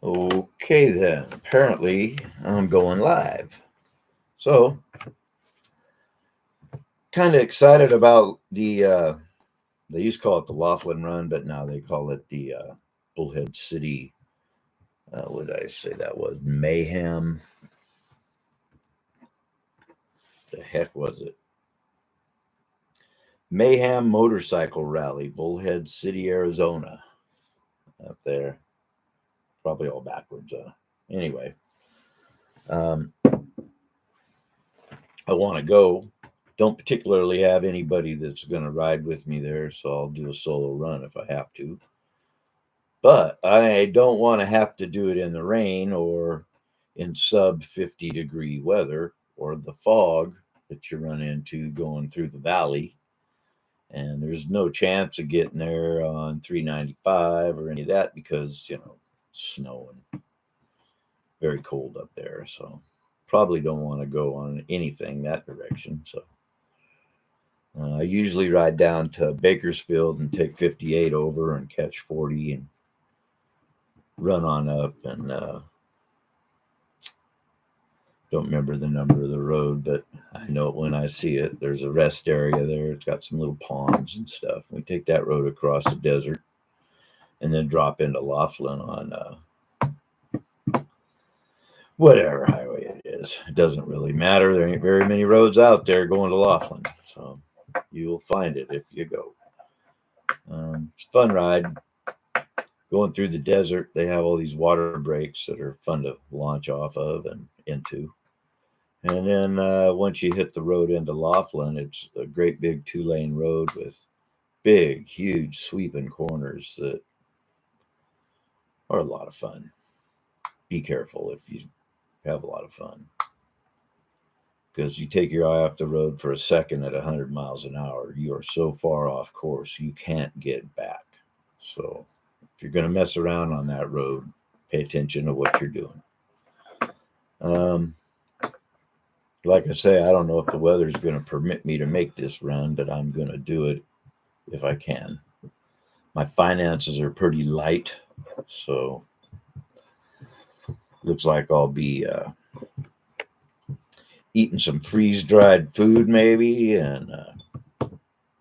Okay, then. Apparently, I'm going live. So, kind of excited about they used to call it the Laughlin Run, but now they call it the Bullhead City. What did I say that was? Mayhem. The heck was it? Mayhem Motorcycle Rally, Bullhead City, Arizona. Up there. Probably all backwards. Anyway, um, I want to go. Don't particularly have anybody that's going to ride with me there, so I'll do a solo run if I have to. But I don't want to have to do it in the rain or in sub 50-degree weather or the fog that you run into going through the valley. And there's no chance of getting there on 395 or any of that because, it's snowing, very cold up there. So probably don't want to go on anything that direction. So I usually ride down to Bakersfield and take 58 over and catch 40 and run on up. And don't remember the number of the road, but I know it when I see it. There's a rest area there. It's got some little ponds and stuff. We take that road across the desert and then drop into Laughlin on whatever highway it is. It doesn't really matter. There ain't very many roads out there going to Laughlin. So you'll find it if you go. It's a fun ride. Going through the desert, they have all these water breaks that are fun to launch off of and into. And then once you hit the road into Laughlin, it's a great big 2-lane road with big, huge, sweeping corners that are a lot of fun. Be careful if you have a lot of fun. Because you take your eye off the road for a second at 100 miles an hour, you are so far off course, you can't get back. So if you're going to mess around on that road, pay attention to what you're doing. Like I say, I don't know if the weather's going to permit me to make this run, but I'm going to do it if I can. My finances are pretty light, so looks like I'll be eating some freeze-dried food maybe and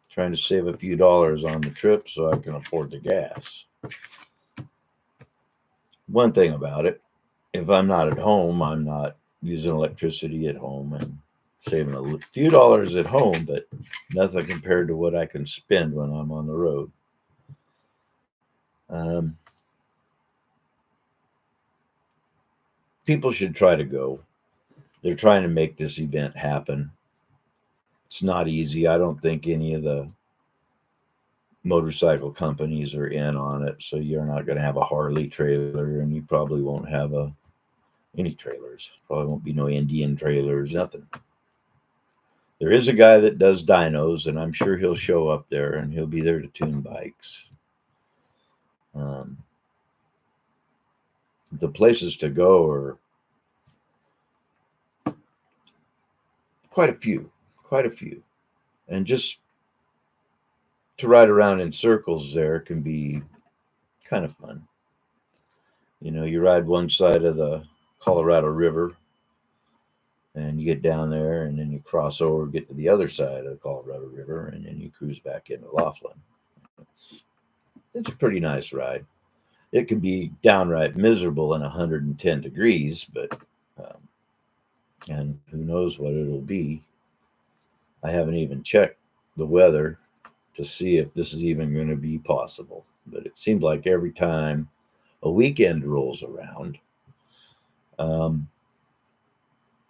trying to save a few dollars on the trip so I can afford the gas. One thing about it, if I'm not at home, I'm not using electricity at home and saving a few dollars at home, but nothing compared to what I can spend when I'm on the road. People should try to go. They're trying to make this event happen. It's not easy. I don't think any of the motorcycle companies are in on it, so you're not going to have a Harley trailer, and you probably won't have any trailers. Probably won't be no Indian trailers, nothing. There is a guy that does dynos, and I'm sure he'll show up there, and he'll be there to tune bikes. The places to go are quite a few, and just to ride around in circles there can be kind of fun. You ride one side of the Colorado River and you get down there and then you cross over, get to the other side of the Colorado River, and then you cruise back into Laughlin. It's a pretty nice ride. It can be downright miserable in 110 degrees, but and who knows what it'll be. I haven't even checked the weather to see if this is even going to be possible. But it seems like every time a weekend rolls around,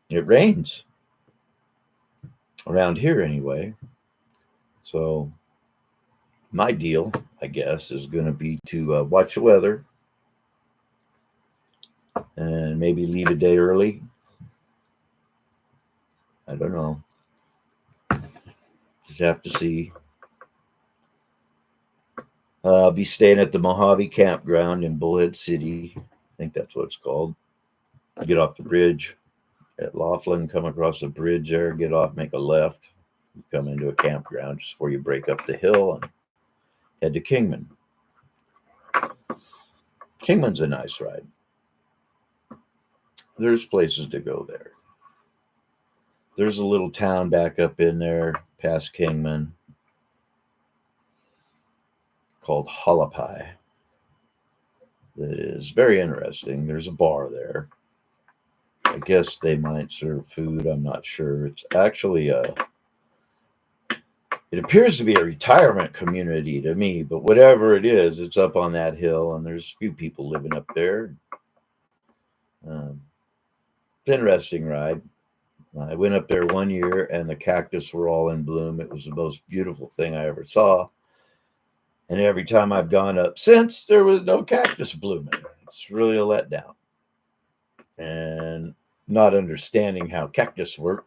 it rains around here anyway. So my deal, I guess, is going to be to watch the weather and maybe leave a day early. I don't know. Just have to see. I'll be staying at the Mojave Campground in Bullhead City. I think that's what it's called. Get off the bridge at Laughlin, come across the bridge there, get off, make a left. You come into a campground just before you break up the hill and head to Kingman. Kingman's a nice ride. there's places to go there. There's a little town back up in there past Kingman called Hualapai that is very interesting. There's a bar there. I guess they might serve food. I'm not sure. It's actually it appears to be a retirement community to me, but whatever it is, it's up on that hill, and there's a few people living up there. Um, it's an interesting ride. I went up there one year, and the cactus were all in bloom. It was the most beautiful thing I ever saw. And every time I've gone up since, there was no cactus blooming. It's really a letdown. And not understanding how cactus work,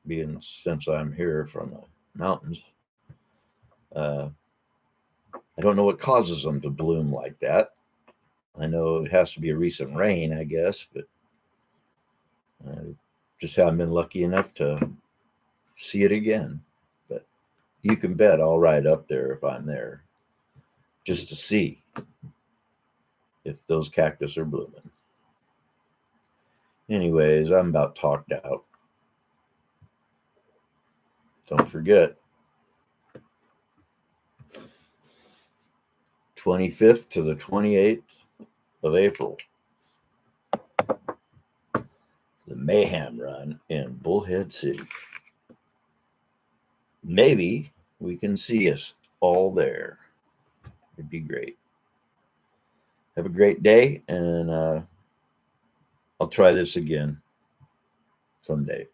being since I'm here from the mountains, uh, I don't know what causes them to bloom like that. I know it has to be a recent rain, I guess, but just haven't been lucky enough to see it again. But you can bet I'll ride up there if I'm there just to see if those cactus are blooming. Anyways, I'm about talked out. Don't forget, 25th to the 28th of April, the Mayhem Run in Bullhead City. Maybe we can see us all there. It'd be great. Have a great day, and I'll try this again someday.